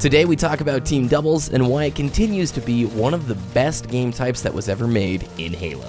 Today we talk about team doubles and why it continues to be one of the best game types that was ever made in Halo.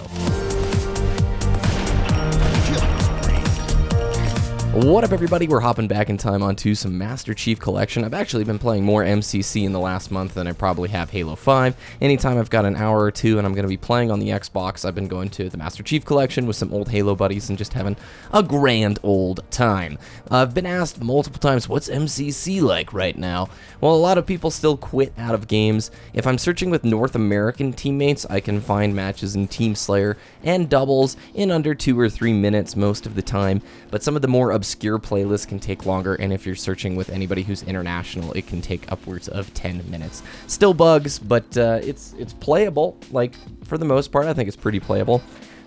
What up, everybody? We're hopping back in time onto some Master Chief Collection. I've actually been playing more MCC in the last month than I probably have Halo 5. Anytime I've got an hour or two and I'm going to be playing on the Xbox, I've been going to the Master Chief Collection with some old Halo buddies and just having a grand old time. I've been asked multiple times, what's MCC like right now? Well, a lot of people still quit out of games. If I'm searching with North American teammates, I can find matches in Team Slayer and doubles in under 2 or 3 minutes most of the time, but some of the more obscure playlists can take longer, and if you're searching with anybody who's international, it can take upwards of 10 minutes. Still bugs, but it's playable. Like, for the most part, I think it's pretty playable.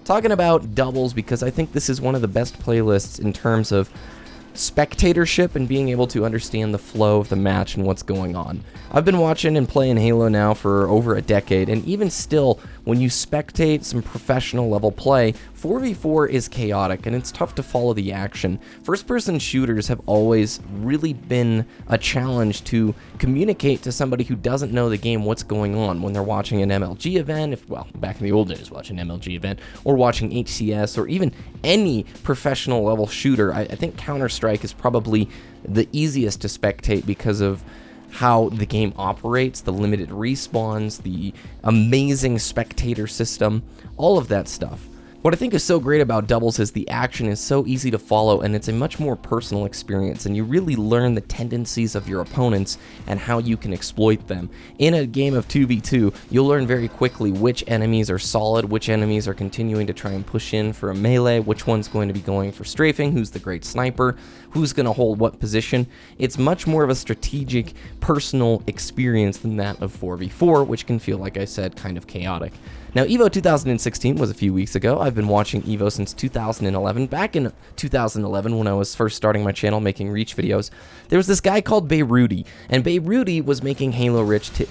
Talking about doubles, because I think this is one of the best playlists in terms of spectatorship and being able to understand the flow of the match and what's going on. I've been watching and playing Halo now for over a decade, and even still, when you spectate some professional level play, 4v4 is chaotic and it's tough to follow the action. First-person shooters have always really been a challenge to communicate to somebody who doesn't know the game what's going on when they're watching an MLG event, back in the old days watching an MLG event, or watching HCS, or even any professional level shooter. I think Counter-Strike is probably the easiest to spectate because of how the game operates, the limited respawns, the amazing spectator system, all of that stuff. What I think is so great about doubles is the action is so easy to follow, and it's a much more personal experience, and you really learn the tendencies of your opponents and how you can exploit them. In a game of 2v2, you'll learn very quickly which enemies are solid, which enemies are continuing to try and push in for a melee, which one's going to be going for strafing, who's the great sniper, who's going to hold what position. It's much more of a strategic, personal experience than that of 4v4, which can feel, like I said, kind of chaotic. Now, EVO 2016 was a few weeks ago. I've been watching EVO since 2011. Back in 2011, when I was first starting my channel making Reach videos, there was this guy called Beirudi, and Beirudi was making Halo Reach tip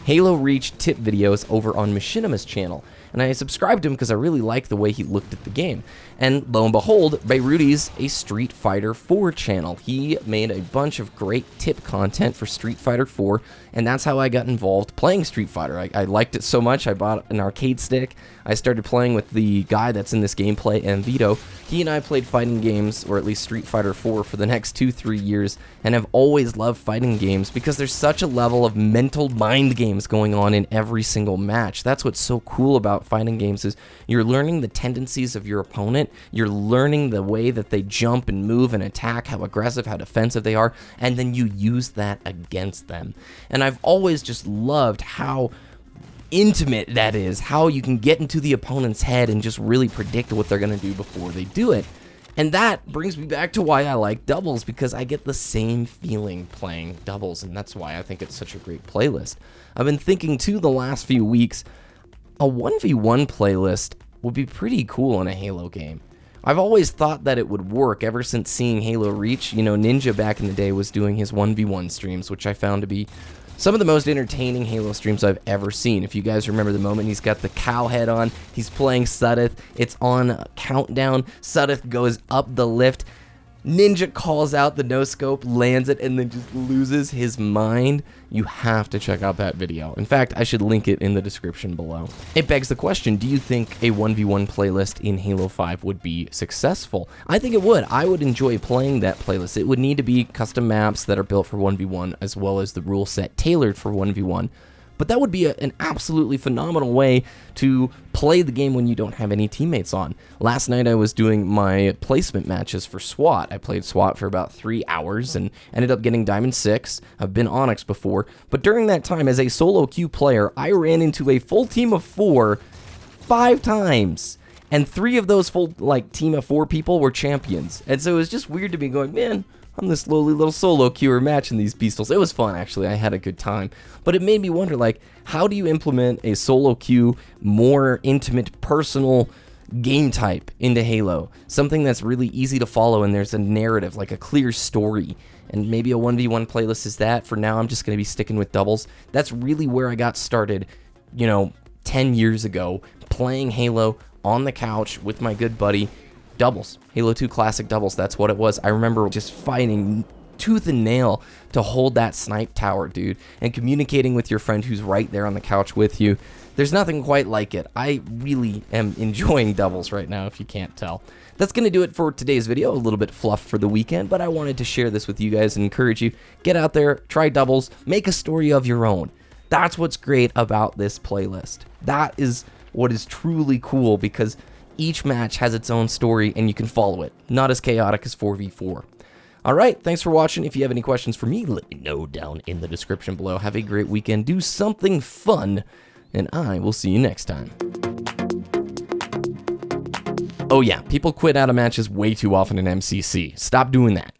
videos over on Machinima's channel. And I subscribed to him because I really liked the way he looked at the game. And lo and behold, Beirudi's a Street Fighter 4 channel. He made a bunch of great tip content for Street Fighter 4, and that's how I got involved playing Street Fighter. I liked it so much, I bought an arcade stick. I started playing with the guy that's in this gameplay, and Vito. He and I played fighting games, or at least Street Fighter 4, for the next 2-3 years, and have always loved fighting games because there's such a level of mental mind games going on in every single match. That's what's so cool about fighting games, is you're learning the tendencies of your opponent, you're learning the way that they jump and move and attack, how aggressive, how defensive they are, and then you use that against them. And I've always just loved how intimate that is, how you can get into the opponent's head and just really predict what they're going to do before they do it. And that brings me back to why I like doubles, because I get the same feeling playing doubles, and that's why I think it's such a great playlist. I've been thinking too the last few weeks, a 1v1 playlist would be pretty cool in a Halo game. I've always thought that it would work ever since seeing Halo Reach. You know, Ninja back in the day was doing his 1v1 streams, which I found to be some of the most entertaining Halo streams I've ever seen. If you guys remember the moment, he's got the cow head on, he's playing Sudeth, it's on a countdown, Sudeth goes up the lift, Ninja calls out the no-scope, lands it, and then just loses his mind. You have to check out that video. In fact, I should link it in the description below. It begs the question, do you think a 1v1 playlist in Halo 5 would be successful? I think it would. I would enjoy playing that playlist. It would need to be custom maps that are built for 1v1, as well as the rule set tailored for 1v1. But that would be an absolutely phenomenal way to play the game when you don't have any teammates on. Last night I was doing my placement matches for SWAT. I played SWAT for about 3 hours and ended up getting Diamond 6. I've been Onyx before, but during that time as a solo queue player, I ran into a full team of 4 5 times. And 3 of those full team of 4 people were champions. And so it was just weird to be going, man, I'm this lowly little solo queuer matching these pistols. It was fun, actually. I had a good time. But it made me wonder, how do you implement a solo queue, more intimate, personal game type into Halo? Something that's really easy to follow, and there's a narrative, like a clear story. And maybe a 1v1 playlist is that. For now, I'm just going to be sticking with doubles. That's really where I got started, 10 years ago, playing Halo on the couch with my good buddy. Doubles. Halo 2 Classic doubles, that's what it was. I remember just fighting tooth and nail to hold that snipe tower, dude, and communicating with your friend who's right there on the couch with you. There's nothing quite like it. I really am enjoying doubles right now, if you can't tell. That's going to do it for today's video. A little bit fluff for the weekend, but I wanted to share this with you guys and encourage you. Get out there, try doubles, make a story of your own. That's what's great about this playlist. That is what is truly cool, because each match has its own story and you can follow it. Not as chaotic as 4v4. All right, thanks for watching. If you have any questions for me, let me know down in the description below. Have a great weekend. Do something fun, and I will see you next time. Oh yeah, people quit out of matches way too often in MCC. Stop doing that.